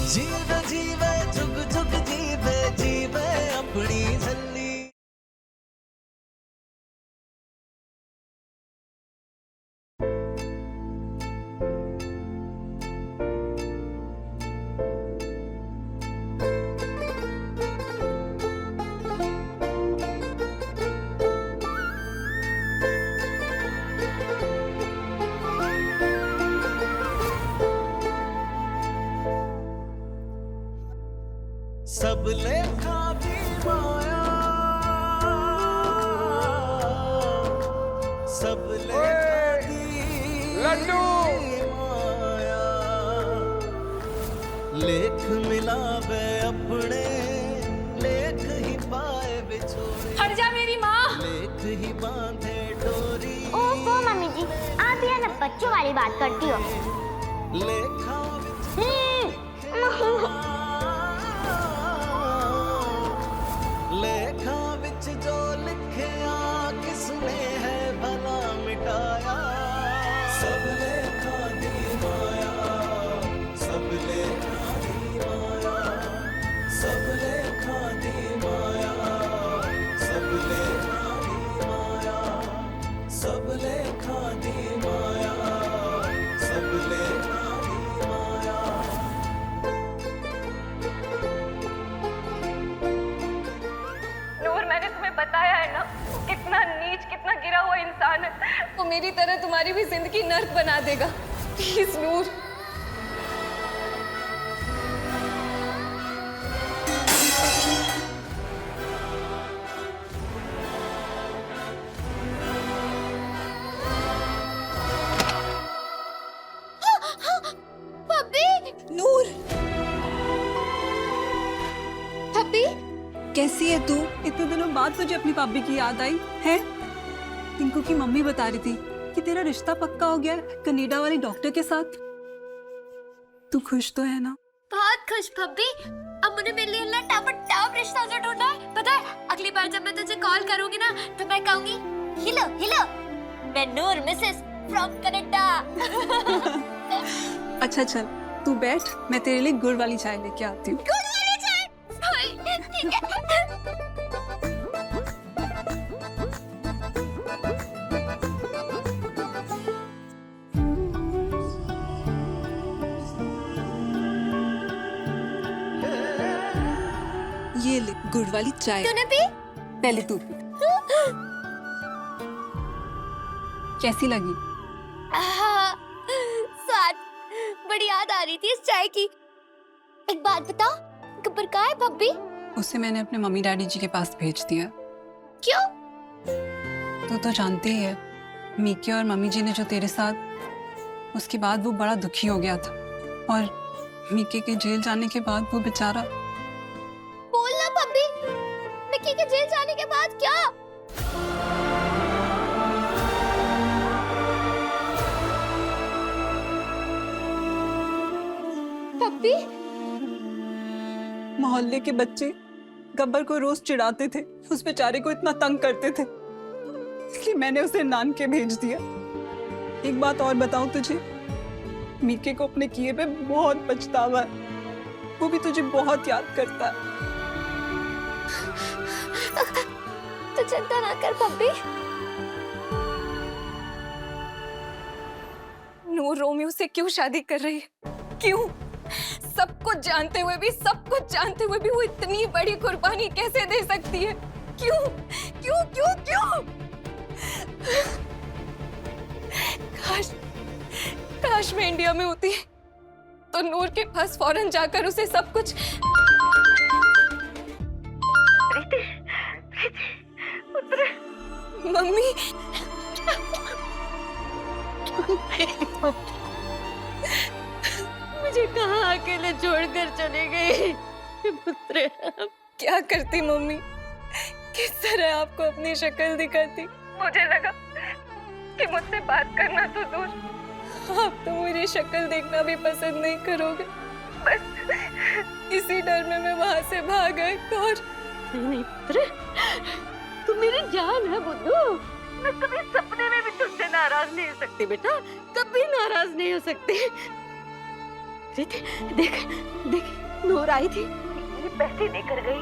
जीवे जीवे जुग जुग जीवे जीवे अपनी झल्ली। सब लेखा भी माया, सब लेखा दी लड्डू माया। लेख मिलावे अपने, लेख ही पाए बिछोड़े। हट जा मेरी माँ। लेख ही बांधे डोरी। ओफो मम्मी जी, आप यहाँ ना बच्चों वाली बात करती हो। लेखा लेखा विच जो लिखया किसने है भला मिटाया। सब लेखा दी माया, सब लेखा दी माया, सब लेखा दी माया, सब लेखा दी माया, सब लेखा दी माया, सब लेखा दी माया। नूर, मैंने तुम्हें बताया है ना, कितना नीच, कितना गिरा हुआ इंसान है। वो मेरी तरह तुम्हारी भी जिंदगी नर्क बना देगा। प्लीज नूर। नूर, भाभी कैसी है तू? इतने दिनों बाद तुझे अपनी भाभी की याद आई है? टिंकू की मम्मी बता रही थी कि तेरा रिश्ता पक्का हो गया है कनाडा वाली डॉक्टर के साथ। तू खुश तो है ना? बहुत खुश भाभी। अब मुझे मेरे लिए ना टाप रिश्ता जो ढूंढना है। पता है, अगली बार जब मैं तुझे कॉल करूंगी ना तो मैं कहूंगी हेलो हेलो, मैं नूर मिसेस फ्रॉम कनाडा। अच्छा चल तू बैठ, मैं तेरे लिए गुड़ वाली चाय लेके आती हूँ। गुड़ वाली चाय? ठीक है। ये ले गुड़ वाली चाय। तूने पी? पहले तू पी। कैसी लगी? हाँ, स्वाद बड़ी याद आ रही थी इस चाय की। एक बात बता, गब्बर कहाँ है भाभी? उसे मैंने अपने मम्मी डैडी जी के पास भेज दिया। क्यों? तू तो जानती ही है, मीके और मम्मी जी ने जो तेरे साथ, उसके बाद वो बड़ा दुखी हो गया था। और मीके के जेल जाने के बाद वो बेचारा। बोलना भाभी, मिक्की के जेल जाने के बाद क्या? भाभी, मोहल्ले के बच्चे गब्बर को रोज चिढ़ाते थे, उस बेचारे को इतना तंग करते थे, इसलिए मैंने उसे नान के भेज दिया। एक बात और बताऊं तुझे, मीके को अपने किए पे बहुत पछतावा है। वो भी तुझे बहुत याद करता है। तो चिंता ना कर भाभी। नूर रोमियो से क्यों शादी कर रही है? क्यों? सब कुछ जानते हुए भी, सब कुछ जानते हुए भी वो इतनी बड़ी कुर्बानी कैसे दे सकती है? क्यों क्यों क्यों क्यों? काश मैं इंडिया में होती तो नूर के पास फौरन जाकर उसे सब कुछ। मम्मी, मुझे कहाँ अकेले छोड़कर चले गए पुत्र? क्या करती मम्मी? किस तरह आपको अपनी शक्ल दिखाती? मुझे लगा कि मुझसे बात करना तो दूर, आप तो मेरी शक्ल देखना भी पसंद नहीं करोगे। बस इसी डर में मैं वहां से भाग आई। और नहीं पुत्र, तू मेरी जान है बुद्धू। मैं कभी सपने में भी तुझसे नाराज नहीं हो सकती बेटा, कभी नाराज नहीं हो सकती। देख देख देख नूर आई थी, ये पैसे देकर गई।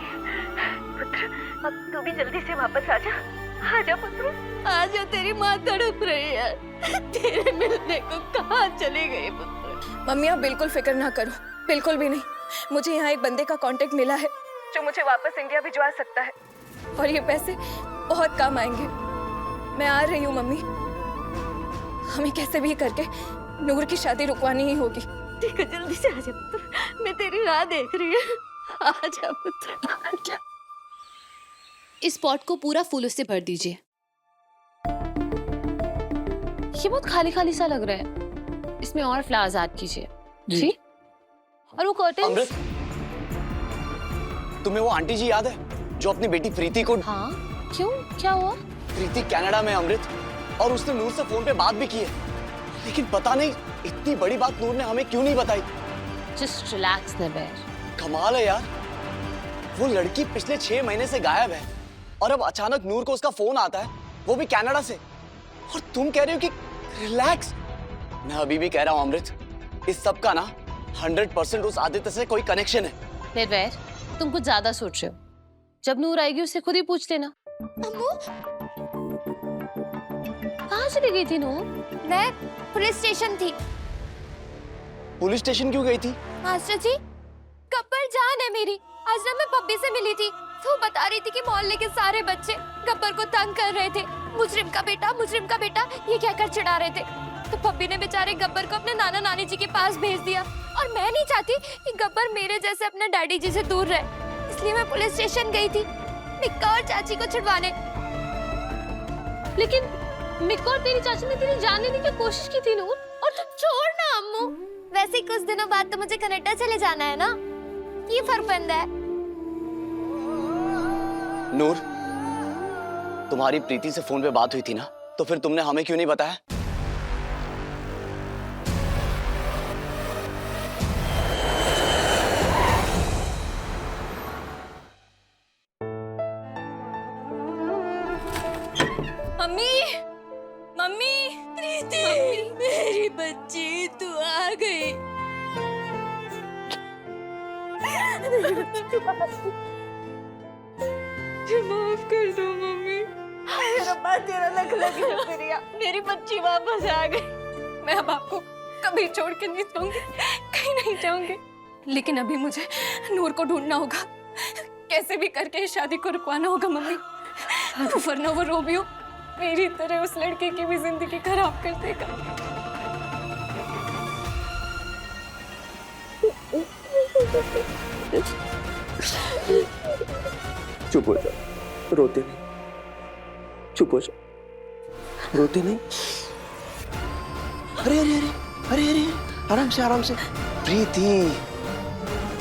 पुत्र, अब तू भी जल्दी से वापस आ जा। आजा पुत्र, आजा, तेरी माँ तड़प रही है। तेरे मिलने को कहाँ चली गई पुत्र? मम्मी आप बिल्कुल फिक्र ना करो, बिल्कुल भी नहीं। मुझे यहाँ एक बंदे का कांटेक्ट मिला है जो मुझे वापस इंडिया भिजवा सकता है, और ये पैसे बहुत काम आएंगे। मैं आ रही हूँ मम्मी, हमें कैसे भी करके नूर की शादी रुकवानी ही होगी। ठीक है, जल्दी से आजा पुत्र, मैं तेरी राह देख रही हूँ। आजा पुत्र, आजा। इस पॉट को पूरा फूलों से भर दीजिए। ये बहुत खाली खाली सा लग रहा है, इसमें और फ्लावर्स ऐड कीजिए। जी। और वो कर्टन। अमृत, तुम्हें वो आंटी जी याद है जो अपनी बेटी प्रीति को? हाँ, क्यों, क्या हुआ? प्रीति कनाडा में है अमृत, और उसने नूर से फोन पे बात भी की है, लेकिन पता नहीं इतनी बड़ी बात नूर ने हमें क्यों नहीं बताई। जस्ट रिलैक्स नबेर। कमाल है यार, वो लड़की पिछले 6 महीने से गायब है, और अब अचानक नूर को उसका फोन आता है, वो भी कनाडा से, और तुम कह रहे हो कि रिलैक्स। मैं अभी भी कह रहा हूँ अमृत, इस सब का ना 100% उस आदित्य से कोई कनेक्शन है। नबेर, तुम कुछ ज्यादा सोच रहे हो। जब नूर आएगी उससे खुद ही पूछ लेना। अम्मू, कहाँ चली गई थी नूर? मैं पुलिस स्टेशन थी। पुलिस स्टेशन क्यों गई थी? मास्टर जी, गब्बर जान है मेरी। आज ना मैं पप्पी से मिली थी, तो बता रही थी कि मोहल्ले के सारे बच्चे गब्बर को तंग कर रहे थे। मुजरिम का बेटा ये कहकर चिढ़ा रहे थे। तो पप्पी ने बेचारे गब्बर को अपने नाना नानी जी के पास भेज दिया, और मैं नहीं चाहती कि गब्बर मेरे जैसे अपने डैडी जी से दूर रहे, इसलिए मैं पुलिस स्टेशन गई थी मिक्का और चाची को छुड़वाने। लेकिन मिक्का और तेरी चाची ने तेरी जान लेने की कोशिश की थी नूर। और तू छोड़ ना अम्मू, वैसे ही कुछ दिनों बाद तो मुझे कनाडा चले जाना है ना, ये फर्क बनता है। नूर, तुम्हारी प्रीति से फोन पे बात हुई थी ना, तो फिर तुमने हमें क्यों नहीं बताया? मम्मी, मम्मी, प्रीति, मेरी बच्ची, तू आ गई। माफ कर दो मम्मी। रब्बा, तेरा लख लगी शुक्रिया, मेरी बच्ची वापस आ गई। मैं अब आपको कभी छोड़ के नहीं जाऊंगी, कहीं नहीं जाऊंगी। लेकिन अभी मुझे नूर को ढूंढना होगा, कैसे भी करके इस शादी को रुकवाना होगा मम्मी, वरना वो रोमियो मेरी तरह उस लड़के की भी जिंदगी खराब कर देगा। चुप हो जाओ, रोते नहीं, चुप हो जाओ, रोते नहीं। अरे अरे अरे अरे अरे, आराम से आराम से। प्रीति,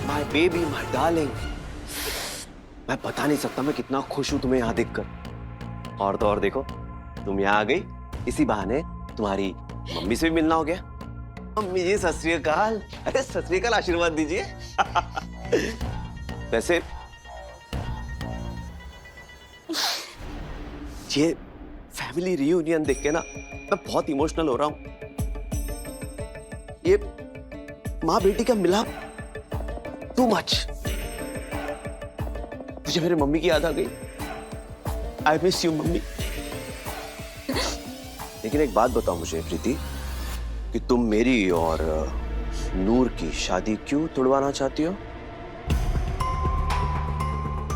माय बेबी, माय डार्लिंग, मैं बता नहीं सकता मैं कितना खुश हूं तुम्हें यहाँ देखकर। और तो और देखो, तुम यहाँ आ गई, इसी बहाने तुम्हारी मम्मी से भी मिलना हो गया। मम्मी जी सत श्री अकाल। अरे सत श्री अकाल, आशीर्वाद दीजिए। वैसे ये फैमिली रियूनियन देख के ना मैं बहुत इमोशनल हो रहा हूं। ये माँ बेटी का मिलाप टू मच। मुझे मेरे मम्मी की याद आ गई। I miss you mummy. लेकिन एक बात बताओ मुझे प्रीति, कि तुम मेरी और नूर की शादी क्यों तोड़वाना चाहती हो?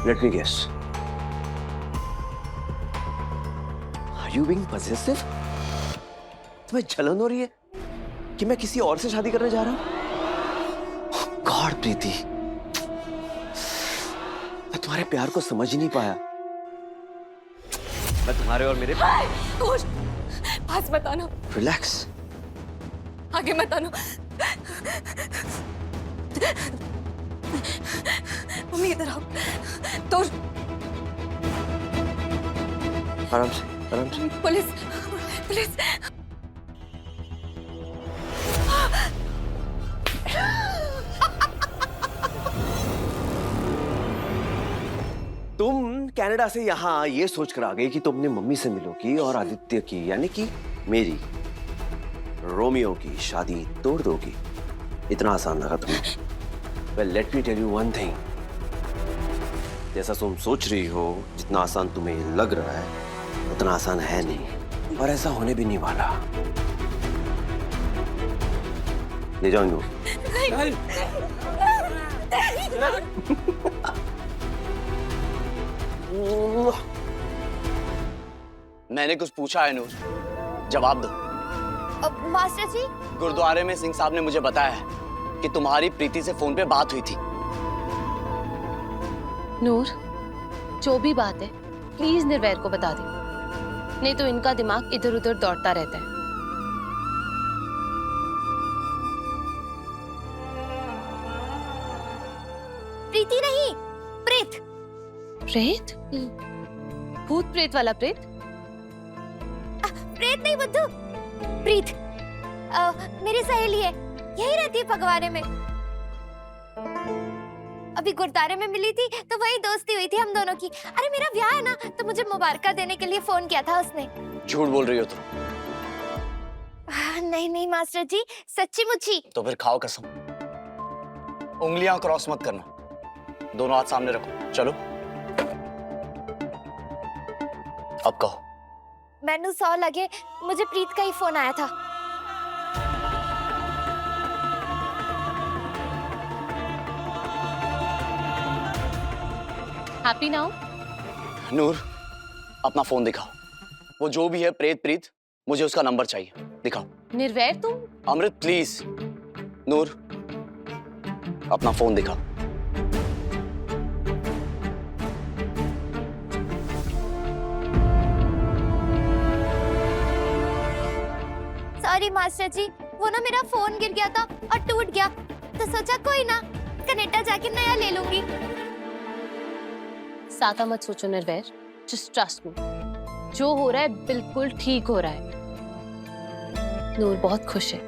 Let me guess, are you being possessive? तुम्हें जलन हो रही है कि मैं किसी और से शादी करने जा रहा हूं? गॉड प्रीति, मैं तुम्हारे प्यार को समझ ही नहीं पाया। मैं तुम्हारे और मेरे कुछ पास बताना, रिलैक्स, आगे मत आना। मम्मी इधर आओ। तो आराम से आराम से। Police, police. तुम कनाडा से यहाँ ये सोचकर आ गई कि तुम अपनी मम्मी से मिलोगी और आदित्य की, यानी कि मेरी, रोमियो की शादी तोड़ दोगी। इतना आसान लगा तुम्हें? Well, let me tell you one thing. जैसा तुम सोच रही हो, जितना आसान तुम्हें लग रहा है, उतना आसान है नहीं, और ऐसा होने भी नहीं वाला। ले जाओ नूर। मैंने कुछ पूछा है नूर, जवाब दो। मास्टर जी, गुरुद्वारे में सिंह साहब ने मुझे बताया है कि तुम्हारी प्रीति से फोन पे बात हुई थी। नूर, जो भी बात है प्लीज निर्वैर को बता दे, नहीं तो इनका दिमाग इधर उधर दौड़ता रहता है। प्रीति नहीं, प्रेत। प्रेत? भूत प्रेत वाला प्रेत? प्रेत नहीं बुद्धू, प्रीत। मेरी सहेली है, यही रहती है फगवाड़े में। अभी गुरुद्वारे में मिली थी तो वही दोस्ती हुई थी हम दोनों की। अरे मेरा ब्याह है ना, तो मुझे मुबारका देने के लिए फोन किया था उसने। झूठ बोल रही हो तुम। नहीं नहीं मास्टर जी, सच्ची मुच्ची। तो फिर खाओ कसम, उंगलियां क्रॉस मत करना, दोनों हाथ सामने रखो। चलो अब कहो। मैनू 100 लगे, मुझे प्रीत का ही फोन आया था। Happy now? नूर, अपना फोन दिखाओ। वो जो भी है प्रेत प्रीत, मुझे उसका नंबर चाहिए, दिखाओ। निर्वैर तुम? अमृत प्लीज। नूर, अपना फोन दिखाओ। सॉरी मास्टर जी, वो ना मेरा फोन गिर गया था और टूट गया, तो सोचा कोई ना, कनाडा जाके नया ले लूंगी। साता मत सोचो निर्वैर, जस्ट ट्रस्ट मी, जो हो रहा है बिल्कुल ठीक हो रहा है। नूर बहुत खुश है,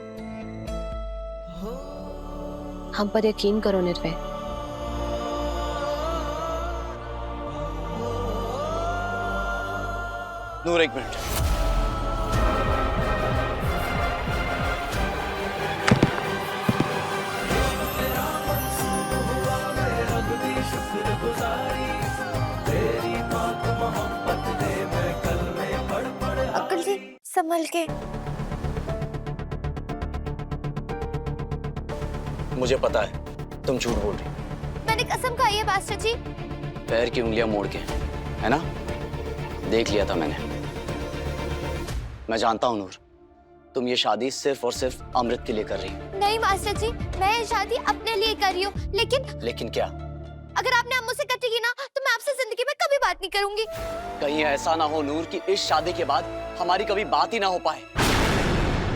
हम पर यकीन करो निर्वैर। नूर एक मिनट। अंकल जी संभल के। मुझे पता है तुम झूठ बोल रही हो। मैंने कसम खाई है मास्टर जी। पैर की उंगलियां मोड़ के, है ना? देख लिया था मैंने। मैं जानता हूं नूर, तुम ये शादी सिर्फ और सिर्फ अमृत के लिए कर रही हो। नहीं मास्टर जी, मैं ये शादी अपने लिए कर रही हूँ, लेकिन क्या? अगर आपने अम्मू से कटी की ना, तो मैं आपसे जिंदगी में कभी बात नहीं करूंगी। कहीं ऐसा ना हो नूर कि इस शादी के बाद हमारी कभी बात ही ना हो पाए।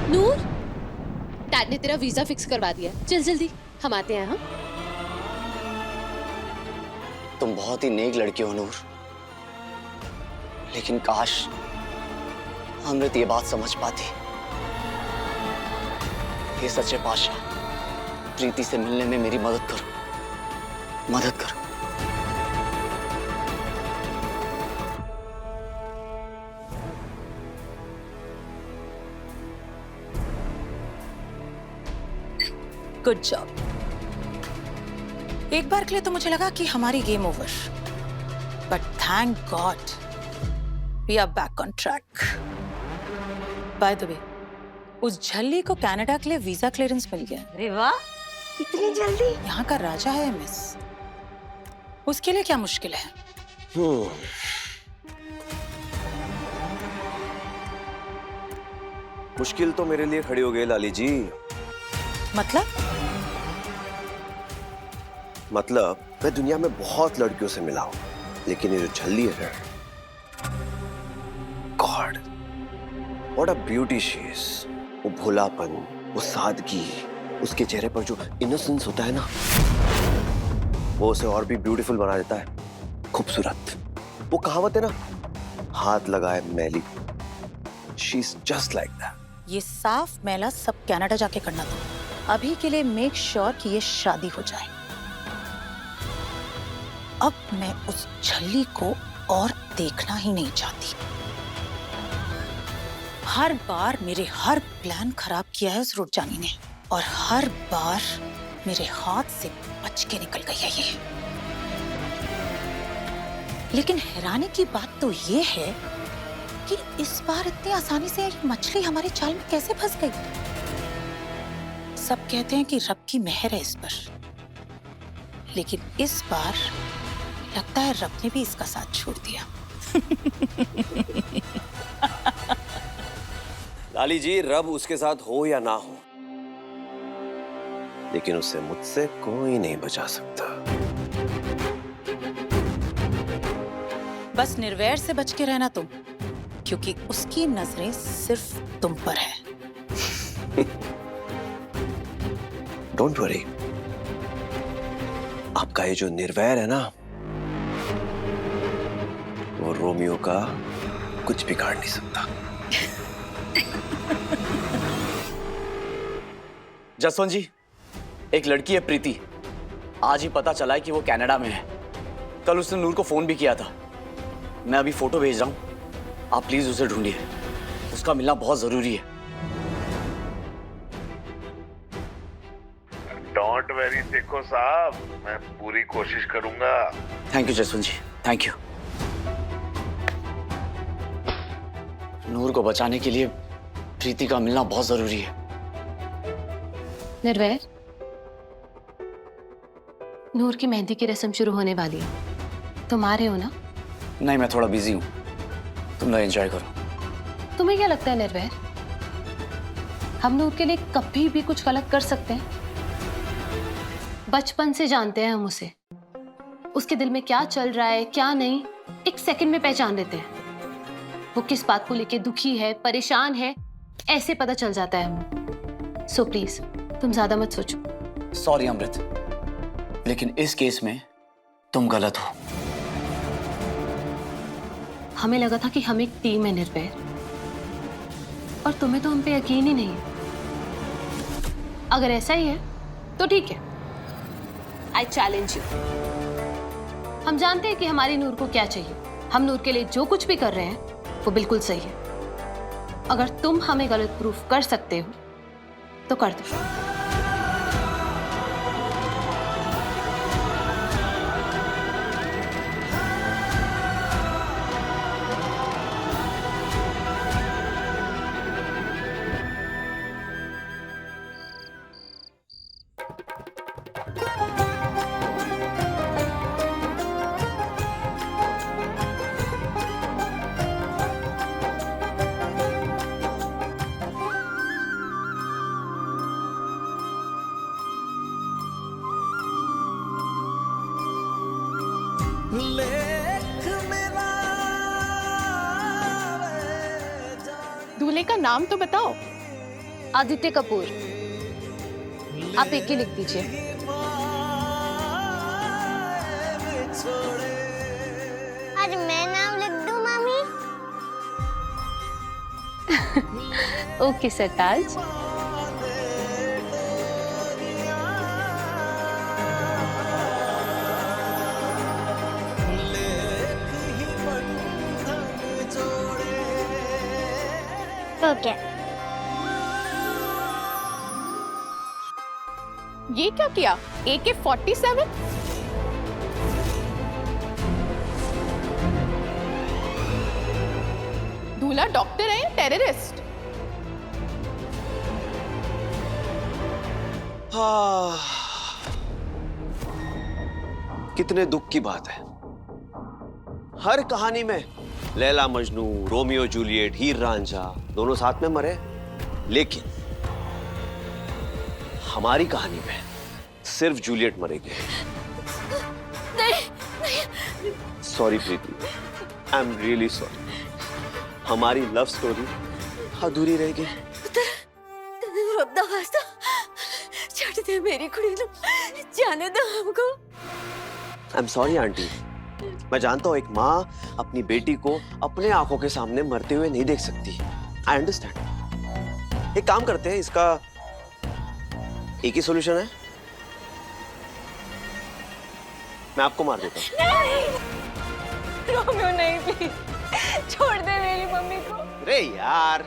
नूर, डैड ने तेरा वीजा फिक्स करवा दिया, चल जल्दी हम आते हैं। हाँ, तुम बहुत ही नेक लड़की हो नूर, लेकिन काश अमृत ये बात समझ पाती। ये सच्चे पातशाह, प्रीति से मिलने में मेरी मदद करो, मदद करो। Good job. एक बार के लिए तो मुझे लगा कि हमारी game over, but thank god we are back on track. By the way, उस झल्ली को कनाडा के लिए वीजा क्लियरेंस मिल गया। अरे वाह, इतनी जल्दी? यहाँ का राजा है मिस, उसके लिए क्या मुश्किल है। मुश्किल तो मेरे लिए खड़ी हो गई लाली जी। मतलब मैं दुनिया में बहुत लड़कियों से मिला हूं, लेकिन ये जो झल्ली है, God what a beauty she is. वो भोलापन, वो सादगी, उसके चेहरे पर जो इनोसेंस होता है ना, वो उसे और भी ब्यूटीफुल बना देता है, खूबसूरत। वो कहावत है ना, हाथ लगाए मैली, she is just like that. ये साफ मैला सब कनाडा जाके करना दो। अभी के लिए मेक श्योर कि ये शादी हो जाए। अब मैं उस झल्ली को और देखना ही नहीं चाहती। हर बार मेरे हर प्लान खराब किया है उस रुटजानी ने, और हर बार मेरे हाथ से बच के निकल गई है ये। लेकिन हैरानी की बात तो ये है कि इस बार इतनी आसानी से ये मछली हमारे जाल में कैसे फंस गई। सब कहते हैं कि रब की मेहर है इस पर, लेकिन इस बार लगता है रब ने भी इसका साथ छोड़ दिया। लाली जी, रब उसके साथ हो या ना हो, लेकिन उसे मुझसे कोई नहीं बचा सकता। बस निर्वैर से बच के रहना तुम, क्योंकि उसकी नजरें सिर्फ तुम पर है। डोंट वरी, आपका ये जो निर्वैर है ना, वो रोमियो का कुछ बिगाड़ नहीं सकता। जसवंत जी, एक लड़की है प्रीति, आज ही पता चला है कि वो कनाडा में है। कल उसने नूर को फोन भी किया था। मैं अभी फोटो भेज रहा हूं, आप प्लीज उसे ढूंढिए, उसका मिलना बहुत जरूरी है। डोंट वेरी देखो साहब, मैं पूरी कोशिश करूंगा। Thank you Jaswant ji, thank you. Noor को बचाने के लिए प्रीति का मिलना बहुत जरूरी है। निर्वैर, नूर की मेहंदी की रस्म शुरू होने वाली है, तुम आ रहे हो ना? नहीं, मैं थोड़ा बिजी हूँ, तुम लोग एंजॉय करो। तुम्हें क्या लगता है निर्वैर, हम नूर के लिए कभी भी कुछ गलत कर सकते हैं? बचपन से जानते हैं हम उसे, उसके दिल में क्या चल रहा है क्या नहीं, एक सेकंड में पहचान लेते हैं। वो किस बात को लेके दुखी है, परेशान है, ऐसे पता चल जाता है हमें। सो प्लीज तुम ज्यादा मत सोचो। सॉरी अमृत, लेकिन इस केस में तुम गलत हो। हमें लगा था कि हम एक टीम है निर्वैर, और तुम्हें तो हम पे यकीन ही नहीं है। अगर ऐसा ही है तो ठीक है, आई चैलेंज यू। हम जानते हैं कि हमारी नूर को क्या चाहिए, हम नूर के लिए जो कुछ भी कर रहे हैं वो बिल्कुल सही है। अगर तुम हमें गलत प्रूफ कर सकते हो तो कर दो। दूल्हे का नाम तो बताओ। आदित्य कपूर, आप एक ही लिख दीजिए। आज मैं नाम लिख दूं मम्मी? ओके सरताज। ओके। ये क्या किया? AK-47? दूल्हा डॉक्टर है या टेररिस्ट? कितने दुख की बात है। हर कहानी में लैला मजनू, रोमियो जूलियट, हीर रांझा दोनों साथ में मरे, लेकिन हमारी कहानी में सिर्फ जूलियट मरेगी। Sorry Preeti, I am really sorry. हमारी लव स्टोरी अधूरी रह गई। छड़ दे मेरी कुड़ी नु, जाने दो हमको। आई एम सॉरी आंटी, मैं जानता हूँ एक माँ अपनी बेटी को अपने आंखों के सामने मरते हुए नहीं देख सकती। I understand. एक काम करते हैं, इसका एक ही सॉल्यूशन है, मैं आपको मार देता हूँ। रोमियो नहीं, प्लीज छोड़ दे मेरी मम्मी को। अरे यार,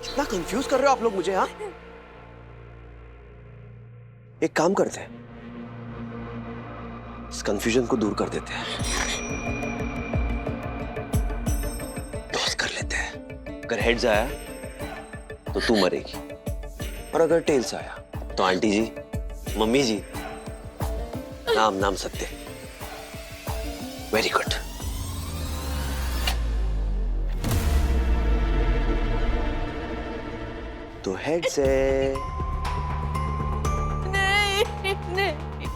कितना कंफ्यूज कर रहे हो आप लोग मुझे। हाँ, एक काम करते हैं, इस कंफ्यूजन को दूर कर देते हैं। टॉस कर लेते हैं। अगर हेड्स आया तो तू मरेगी, और अगर टेल्स आया तो आंटी जी, मम्मी जी, नाम नाम सत्य। Very good. तो हेड से नहीं नहीं नहीं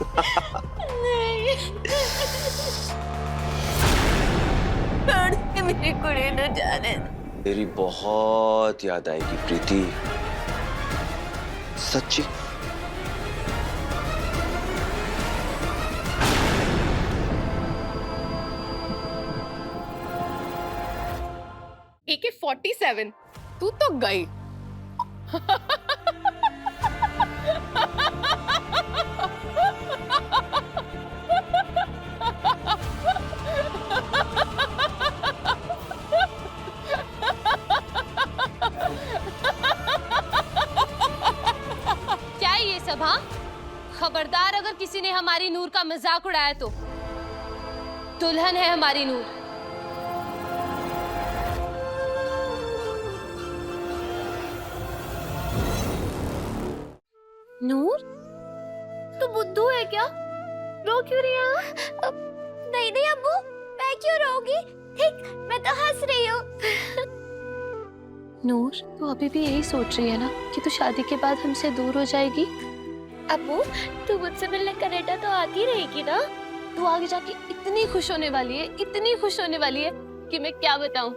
छोड़ के मेरी कुड़ी न जाने दे। तेरी बहुत याद आएगी प्रीति, सच्ची। AK-47 तू तो गई। क्या है ये सब? हाँ, खबरदार अगर किसी ने हमारी नूर का मजाक उड़ाया तो दुल्हन है हमारी नूर। नूर, तू बुद्धू है क्या? रो क्यों रही है? नहीं नहीं अम्मू, मैं क्यों रोऊंगी? ठीक, मैं तो हंस रही हूँ। नूर, तू अभी भी यही सोच रही है ना कि तू शादी के बाद हमसे दूर हो जाएगी? अम्मू, तू मुझसे मिलने कनाडा तो आती रहेगी ना? तू आगे जाके इतनी खुश होने वाली है, इतनी खुश होने वाली है कि मैं क्या बताऊं।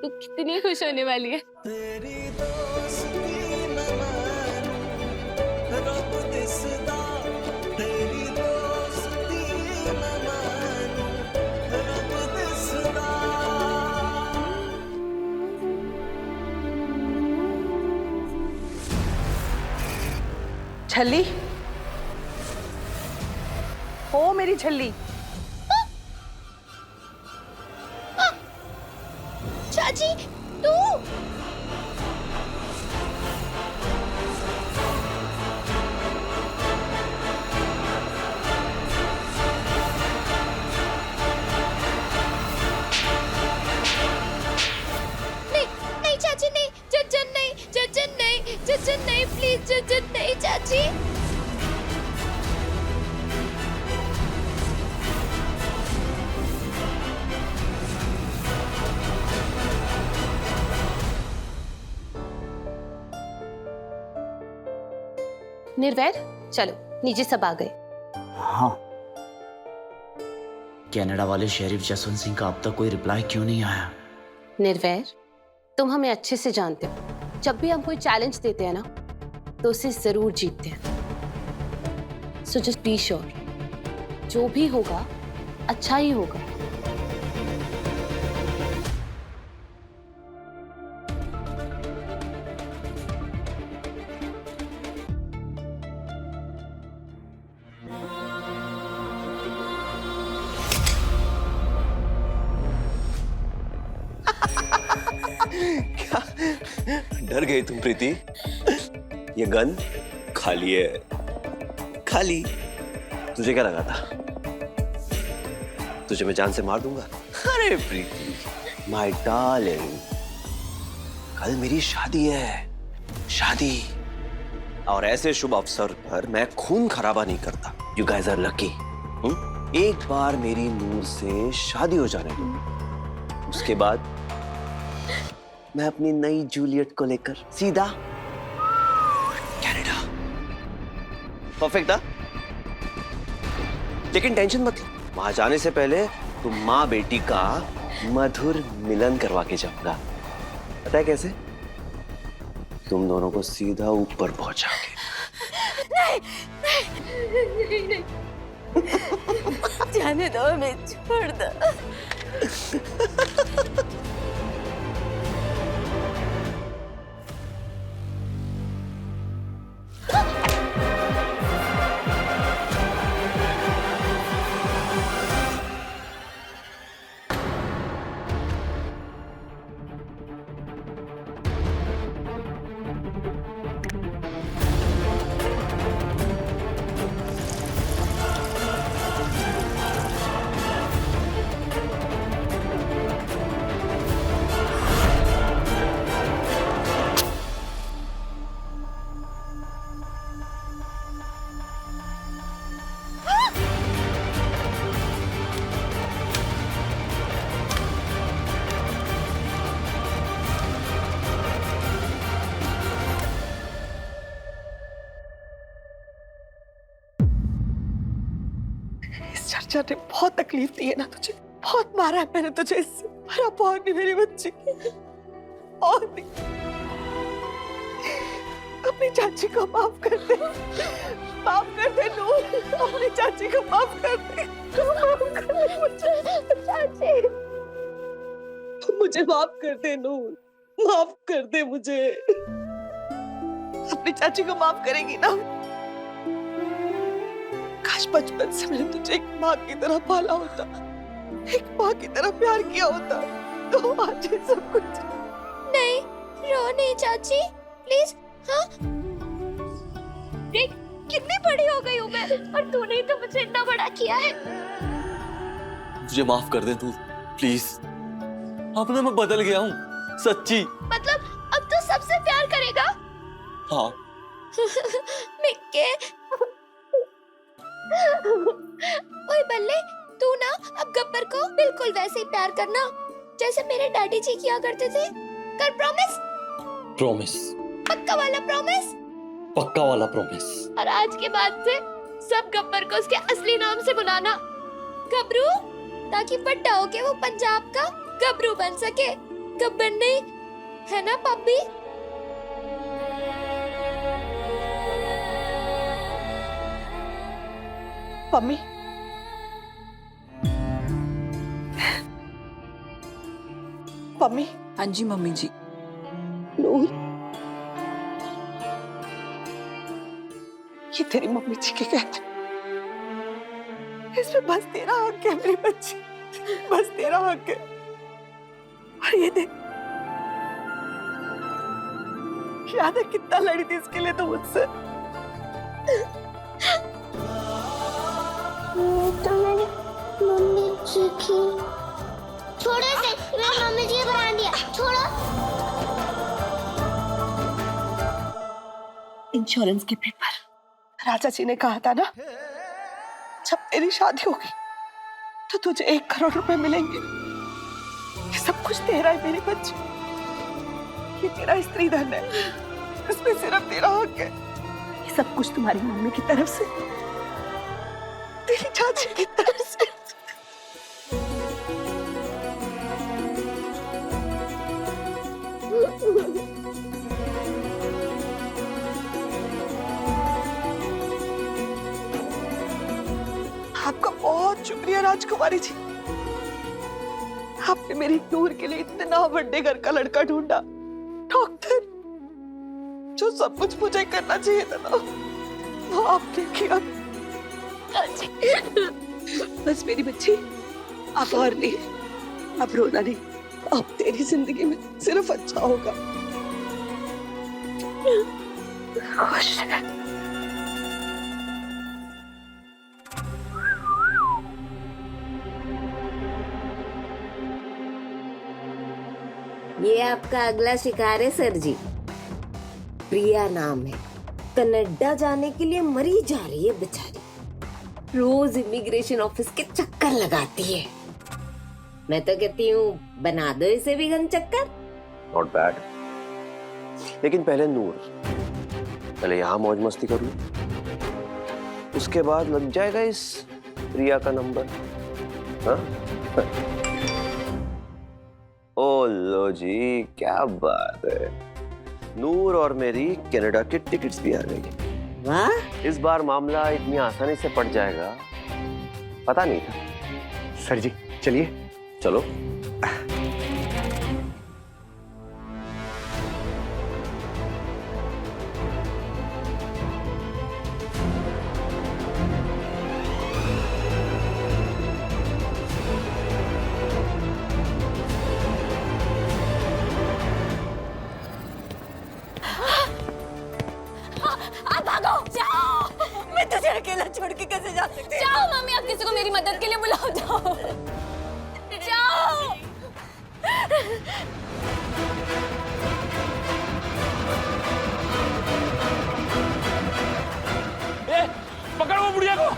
तू कितनी खुश होने वाली है। तेरी दोस्ती मैं मानूं, रब दिसदा। तेरी दोस्ती मैं मानूं, रब दिसदा। छल्ली, ओ मेरी छल्ली। चाची, तू? नहीं, नहीं चाची नहीं, जज्जन नहीं, जज्जन नहीं, जज्जन नहीं, प्लीज जज्जन नहीं चाची। निर्वैर, चलो नीचे सब आ गए। हाँ, कनाडा वाले शेरिफ जसवंत सिंह का अब तक कोई रिप्लाई क्यों नहीं आया? निर्वैर, तुम हमें अच्छे से जानते हो, जब भी हम कोई चैलेंज देते हैं ना तो उसे जरूर जीतते हैं। सो जस्ट बी श्योर, जो भी होगा अच्छा ही होगा। क्या डर गई तुम प्रीति? ये गन खाली है, खाली। तुझे क्या लगा था तुझे मैं जान से मार दूंगा? अरे प्रीति, माय डार्लिंग, कल मेरी शादी है, शादी। और ऐसे शुभ अवसर पर मैं खून खराबा नहीं करता। You guys are lucky. एक बार मेरी नूर से शादी हो जाने दो, उसके बाद मैं अपनी नई जूलियट को लेकर सीधा कनाडा। परफेक्ट था? लेकिन टेंशन मत लो, वहां जाने से पहले तुम माँ बेटी का मधुर मिलन करवा के जाऊंगा। पता है कैसे? तुम दोनों को सीधा ऊपर पहुंचाऊंगे। नहीं, नहीं, नहीं। जाने दो, हमें छोड़ दो। चर्चा ने बहुत तकलीफ दी है ना तुझे, बहुत मारा है मैंने तुझे, इससे मारा बहुत नहीं मेरी बच्ची, और नहीं। अपनी चाची को माफ कर दे, माफ कर दे नूर, अपनी चाची को माफ कर दे, माफ कर दे मुझे चाची, मुझे माफ कर दे नूर, माफ कर दे मुझे। अपनी चाची को माफ करेगी ना? काश बचपन से मैंने तुझे एक माँ की तरह पाला होता, एक माँ की तरह प्यार किया होता, तो आज ये सब कुछ नहीं। रो नहीं चाची, प्लीज। हाँ, देख कितनी बड़ी हो गई हूँ मैं, और तूने ही तो मुझे इतना बड़ा किया है। मुझे माफ कर दे तू, प्लीज। अब ना मैं बदल गया हूँ, सच्ची। मतलब अब तो सबसे प्यार करेगा? हाँ। मिक्के। ओए बल्ले, तू ना अब गब्बर को बिल्कुल वैसे ही प्यार करना जैसे मेरे डैडी जी किया करते थे। कर प्रॉमिस? प्रॉमिस, पक्का वाला प्रॉमिस? पक्का वाला प्रॉमिस। और आज के बाद से सब गब्बर को उसके असली नाम से बुलाना, गबरू, ताकि बड़ा होके वो पंजाब का गबरू बन सके, गब्बर नहीं, है ना पप्पी? Mummy, mummy. हाँ जी मम्मी जी। नूर, ये तेरी मम्मी जी के कहते, इसमें बस तेरा हक है मेरी बच्ची, बस तेरा हक है। और ये देख, याद है कितना लड़ी थी इसके लिए तो मुझसे। तो मेरी मम्मी जी की, छोड़ो इसे, मेरी मम्मी जी बना दिया, छोड़ो। इंश्योरेंस के पेपर राजा जी ने कहा था ना, जब तेरी शादी होगी तो तुझे 1 करोड़ रुपए मिलेंगे। ये सब कुछ तेरा है मेरी बच्ची, ये तेरा स्त्री धन है, इसमें सिर्फ तेरा हक है। ये सब कुछ तुम्हारी मम्मी की तरफ से, तेरी चाची की तरफ से। आपका बहुत शुक्रिया राजकुमारी जी, आपने मेरी नूर के लिए इतना बड़े घर का लड़का ढूंढा, डॉक्टर, जो सब कुछ मुझे करना चाहिए था ना वो आपने किया। बस मेरी बच्ची, अब और नहीं, अब रोना नहीं, अब तेरी जिंदगी में सिर्फ अच्छा होगा। खुश रह। ये आपका अगला शिकार है सर जी। प्रिया नाम है, कनाडा जाने के लिए मरी जा रही है बेचारी, रोज इमिग्रेशन ऑफिस के चक्कर लगाती है। मैं तो कहती हूँ बना दो इसे भी गन चक्कर। नॉट बैड, लेकिन पहले नूर, पहले यहाँ मौज मस्ती कर लूं, उसके बाद लग जाएगा इस प्रिया का नंबर। हाँ? ओ लो जी, क्या बात है, नूर और मेरी कनाडा की टिकट्स भी आ गई। वाह, इस बार मामला इतनी आसानी से पड़ जाएगा पता नहीं था। सर जी चलिए। चलो। अकेला छोड़ के कैसे जा सकते हैं? जाओ मम्मी, आप किसी को मेरी मदद के लिए बुलाओ, जाओ जाओ। ए, पकड़ो वो बुढ़िया को।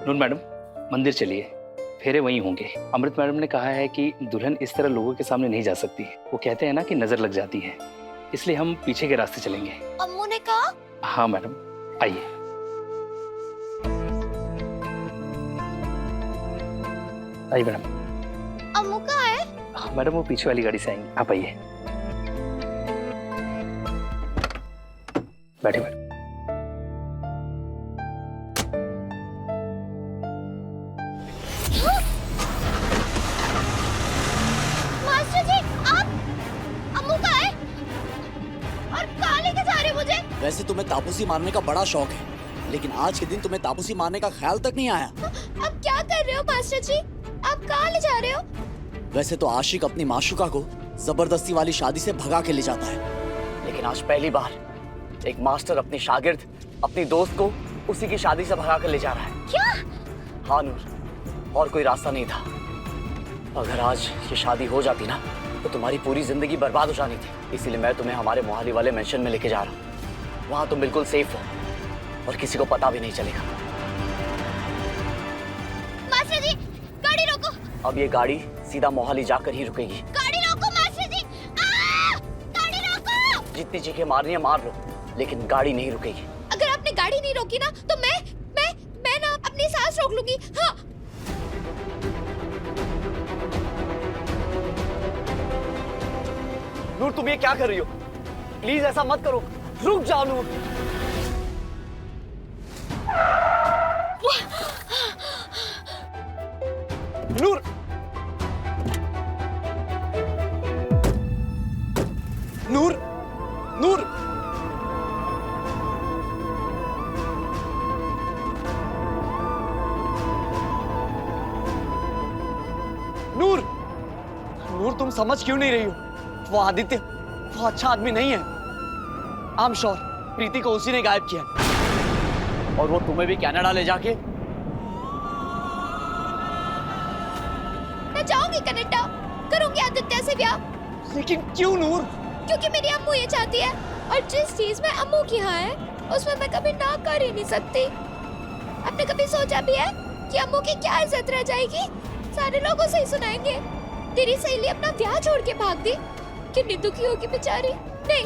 नून मैडम, मंदिर चलिए, फेरे वहीं होंगे। अमृत मैडम ने कहा है कि दुल्हन इस तरह लोगों के सामने नहीं जा सकती। वो कहते हैं ना कि नजर लग जाती है। इसलिए हम पीछे के रास्ते चलेंगे। अम्मू ने कहा? हाँ मैडम, आइए। आइए मैडम। अम्मू कहाँ है? हाँ, मैडम वो पीछे वाली गाड़ी से आएंगे, आप आइए। बैठे मैडम। मास्टर जी, आप? अम्मू कहाँ है? और कहाँ लेके जा रहे हो मुझे? वैसे तुम्हें तापसी मारने का बड़ा शौक है, लेकिन आज के दिन तुम्हें तापसी मारने का ख्याल तक नहीं आया। आप क्या कर रहे हो मास्टर जी? आप कहाँ ले जा रहे हो? वैसे तो आशिक अपनी माशुका को जबरदस्ती वाली शादी से भगा के ले जाता है, लेकिन आज पहली बार एक मास्टर अपनी शागिर्द, अपनी दोस्त को उसी की शादी से भगा कर ले जा रहा है। क्या? हाँ नूर, और कोई रास्ता नहीं था। अगर आज ये शादी हो जाती ना तो तुम्हारी पूरी जिंदगी बर्बाद हो जानी थी। इसीलिए मैं तुम्हें हमारे मोहाली वाले मेंशन में लेके जा रहा हूँ। वहाँ तुम बिल्कुल सेफ हो और किसी को पता भी नहीं चलेगा। मास्टर जी, गाड़ी रोको। अब ये गाड़ी सीधा मोहाली जाकर ही रुकेगी। गाड़ी रोको मास्टर जी। गाड़ी रोको। जितनी चीखें मारनी है मार लो, लेकिन गाड़ी नहीं रुकेगी। अगर आपने गाड़ी नहीं रोकी ना तो मैं ना अपनी सांस रोक लूंगी। हाँ। नूर तुम ये क्या कर रही हो? प्लीज ऐसा मत करो, रुक जाओ नूर। नूर, नूर, नूर, नूर, नूर तुम समझ क्यों नहीं रही हो? वो आदित्य वो अच्छा आदमी नहीं है। आई एम श्योर प्रीति को उसी ने गायब किया और वो तुम्हें भी कनाडा ले जाके। मैं जाऊंगी कनाडा, करूंगी आदित्य से ब्याह। लेकिन क्यों नूर? क्योंकि मेरी अम्मू ये चाहती है, और जिस चीज में अम्मू की हाँ है उसमें मैं कभी ना कर ही नहीं सकती। आपने कभी सोचा भी है कि अम्मू की क्या इज्जत रह जाएगी? सारे लोगों से ही सुनाएंगे तेरी सहेली अपना ब्याह छोड़ के भाग दी। कितनी दुखी होगी बेचारी। नहीं,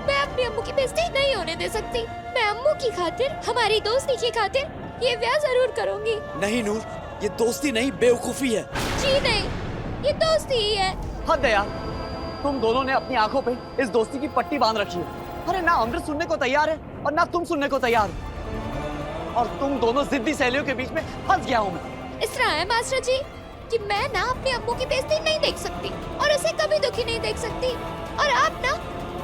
मैं अपनी अम्मू की बेइज्जती नहीं होने दे सकती। मैं अम्मू की खातिर, हमारी दोस्ती की खातिर ये ब्याह जरूर करूंगी। नहीं नूर, ये दोस्ती नहीं बेवकूफी है। जी नहीं, ये दोस्ती ही है। हद है यार, तुम दोनों ने अपनी आंखों पे इस दोस्ती की पट्टी बांध रखी है। अरे ना अमृत सुनने को तैयार है और ना तुम सुनने को तैयार हो, और तुम दोनों जिद्दी सहेलियों के बीच में फंस गया हूँ मैं। इस तरह है मास्टर जी कि मैं ना अपनी अम्मू की बेइज्जती नहीं देख सकती और उसे कभी दुखी नहीं देख सकती। और आप ना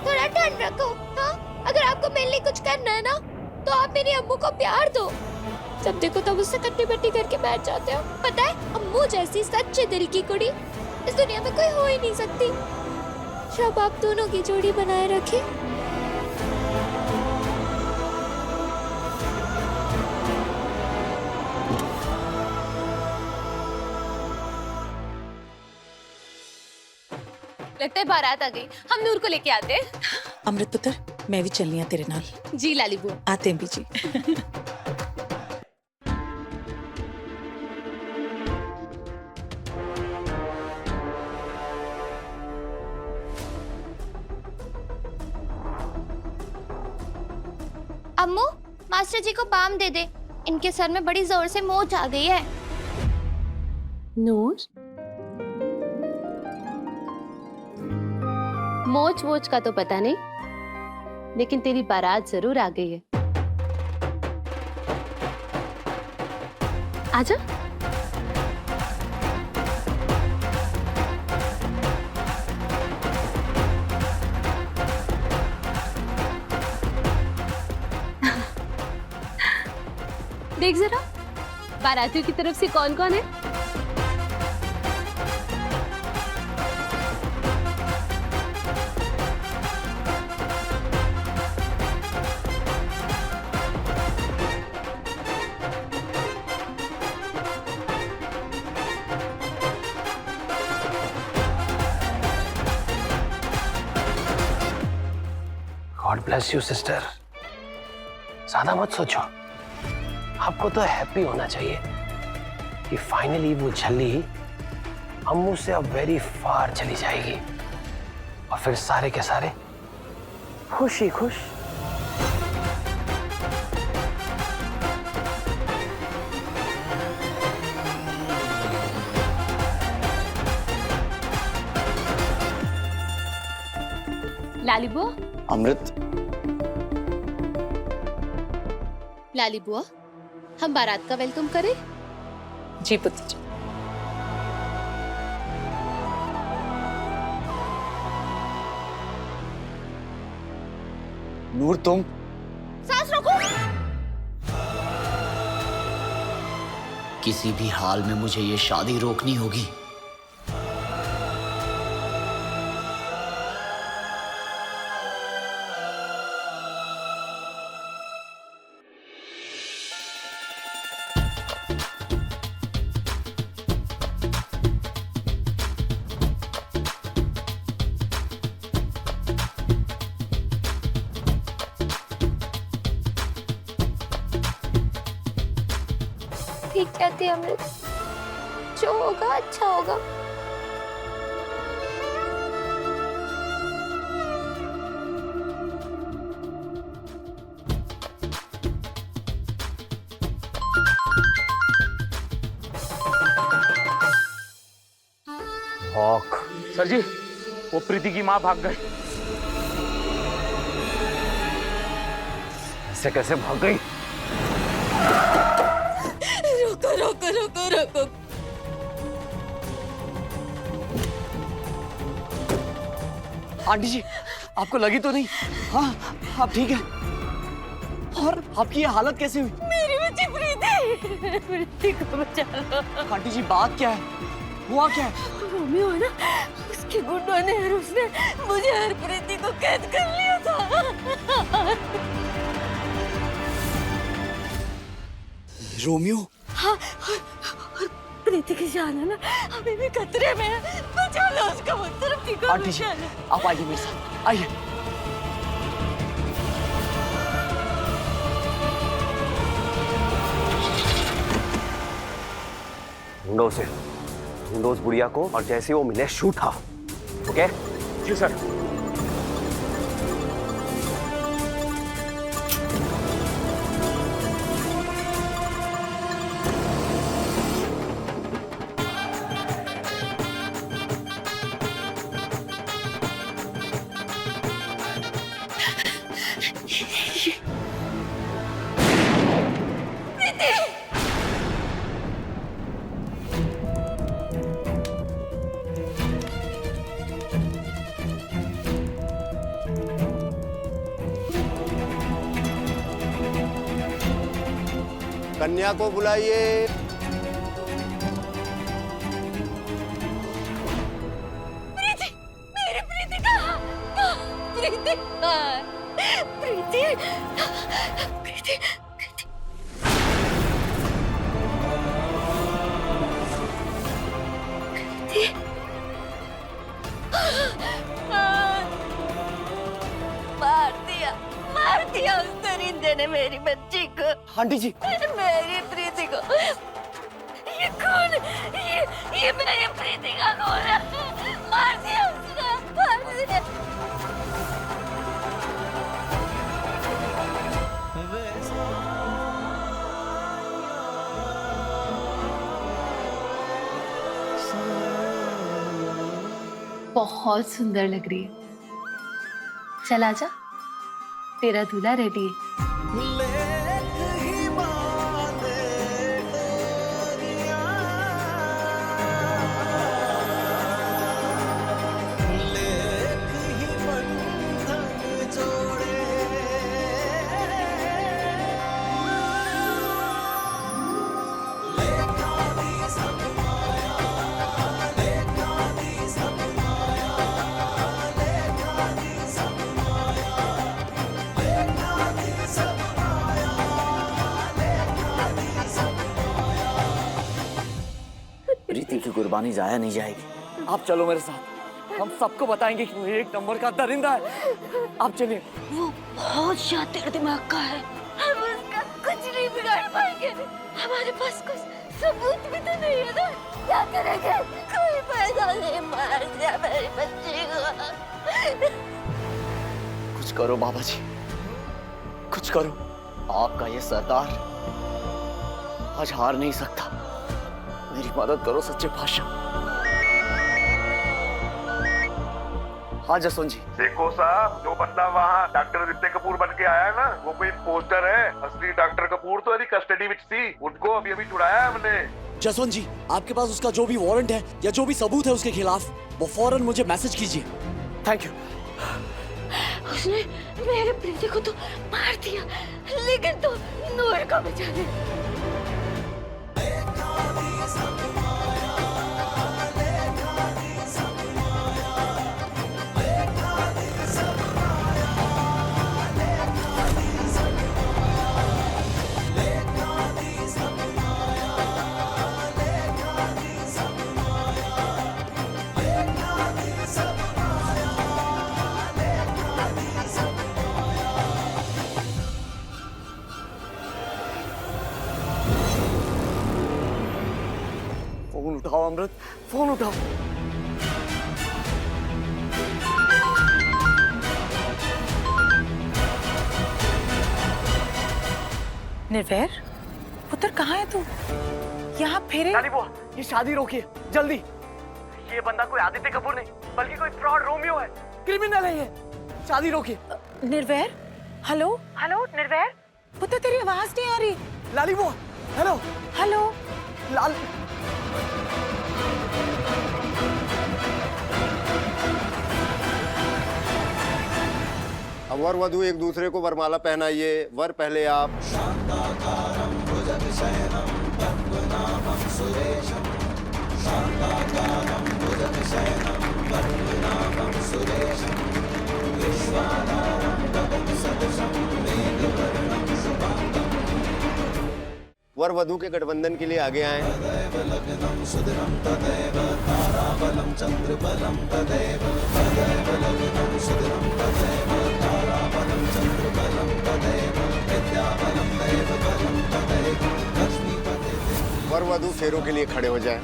थोड़ा ठंड रखो। हाँ, अगर आपको मेरे लिए कुछ करना है ना तो आप मेरी अम्मू को प्यार दो। जब देखो तब उससे कट्टी बट्टी करके बैठ जाते हो। पता है, अम्मू जैसी सच्चे दिल की कुड़ी इस दुनिया में कोई हो ही नहीं सकती। शब आप दोनों की जोड़ी बनाए रखे। लगता है बारात आ गई, हम नूर को लेके आते हैं। अमृत पुत्र, मैं भी चलनी है तेरे नाल। जी लाली बुआ। आते हैं बीजी। अम्मू, मास्टर जी को बाम दे दे, इनके सर में बड़ी जोर से मोच आ गई है। नूर, मोच वोच का तो पता नहीं, लेकिन तेरी बारात जरूर आ गई है। आजा। देख जरा, बारातियों की तरफ से कौन कौन है? God bless you sister. ज्यादा मत सोचो, आपको तो हैप्पी होना चाहिए कि फाइनली वो झल्ली अम्मू से अब वेरी फार चली जाएगी और फिर सारे के सारे खुशी खुश। लाली बुआ, अमृत, लाली बुआ, हम बारात का वेलकम करें? जी पुत्र जी। नूर तुम। सांस रोको। किसी भी हाल में मुझे ये शादी रोकनी होगी। ठीक कहती है अमृत, जो होगा अच्छा होगा। सर जी, वो प्रीति की माँ भाग गई। ऐसे कैसे भाग गई? रोको रोको रोको रोको। आंटी जी, आपको लगी तो नहीं? हाँ, आप ठीक है? और आपकी ये हालत कैसे हुई? मेरी बच्ची प्रीति, प्रीति को बचा लो। आंटी जी, बात क्या है? हुआ क्या है? रोमियो है ना, उसके गुंडों ने और उसने मुझे और प्रीति को कैद कर लिया था। रोमियो? हाँ, और प्रीति की जान है ना, अभी भी खतरे में है। बचा लो उसको, प्रीति को आंटी जी, बचा लो। आप आइए मेरे साथ, आइए। ढूंढो उसे, ढूंढो उस बुढ़िया को, और जैसे वो मिले शूट हा। ओके? जी सर। कन्या को बुलाइए। प्रीति, मेरी प्रीति कहाँ? प्रीति कहाँ है? प्रीति, प्रीति, प्रीति। मार दिया उस दरिंदे ने मेरी बच्ची को। आंटी जी, मेरी प्रीति को। ये कौन? ये मेरी प्रीति का कौन है? मार दिया उसने, मार दिया। बहुत सुंदर लग रही है। चल आजा, तेरा दूल्हा रेडी है। प्रीति की कुर्बानी जाया नहीं जाएगी। आप चलो मेरे साथ, हम सबको बताएंगे कि वो एक नंबर का दरिंदा है। आप चलिए। वो बहुत शातिर दिमाग का है, हम उसका कुछ नहीं बिगाड़ पाएंगे। हमारे पास कुछ सबूत भी तो नहीं है ना। क्या करेंगे? कोई फायदा नहीं, मार दिया मेरी बच्ची को। कुछ करो बाबा जी, कुछ करो। आपका ये सरदार आज हार नहीं सकता। मेरी मदद करो सच्चे पातशाह। हाँ जसवंत जी। देखो साहब, जो बंदा वहाँ डॉक्टर रित्ते कपूर बन के आया है ना, वो कोई पोस्टर है। असली डॉक्टर कपूर तो अभी कस्टडी में थी, उनको अभी अभी छुड़ाया है हमने। जसवंत जी, आपके पास उसका जो भी वारंट है या जो भी सबूत है उसके खिलाफ, वो फौरन मुझे मैसेज कीजिए। Thank you. उसने मेरे बेटे को तो मार दिया, लेकिन तो नूर को बचा लिया। फोन उठाओ अमृत, फोन उठाओ। निर्वैर, पुत्र कहाँ है तू? यहाँ फेरे। नानी बुआ, ये शादी रोकिए जल्दी। ये बंदा कोई आदित्य कपूर नहीं, बल्कि कोई फ्रॉड रोमियो है, क्रिमिनल है ये। शादी रोकिए। निर्वैर, हेलो हेलो निर्वैर, पुत्र तेरी आवाज नहीं आ रही। लाली बुआ, हेलो हेलो लाल। अब वर वधू एक दूसरे को वरमाला पहनाइए। वर पहले आप। वर वधू के गठबंधन के लिए आगे आए। वर वधू फेरों के लिए खड़े हो जाएं।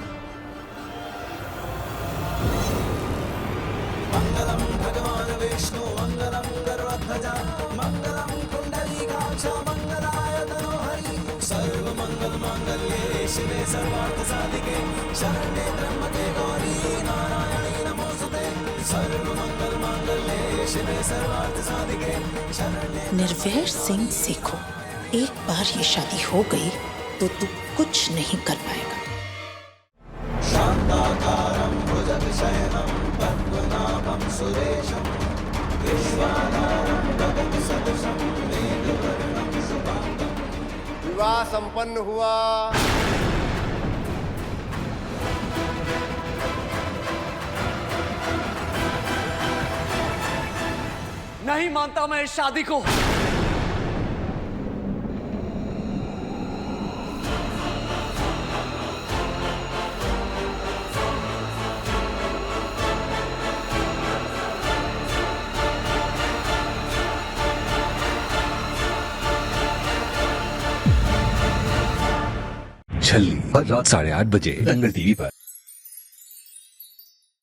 मंगलम भगवान विष्णु मंगलम गरुड़ध्वजा मंगलम कुंडलीकाक्ष मंगलाय तनोहरि सर्व मंगल मांगल्ये शिवे सर्वार्थ साधिके शरण्ये त्र्यंबके गौरी नारायणी नमोस्तुते सर्व मंगल मांगल्ये शिवे सर्वार्थ साधिके शरण्ये। निर्वैर सिंह सीखो, एक बार ये शादी हो गई तो तू कुछ नहीं कर पाएगा। शांताकारं भुजगशयनं पद्मनाभं सुरेशं विश्वाधारं गगनसदृशं मेघवर्णं शुभांगं। विवाह संपन्न हुआ। नहीं मानता मैं इस शादी को। छल्ली हर रात 8:30 बजे दंगल टीवी पर।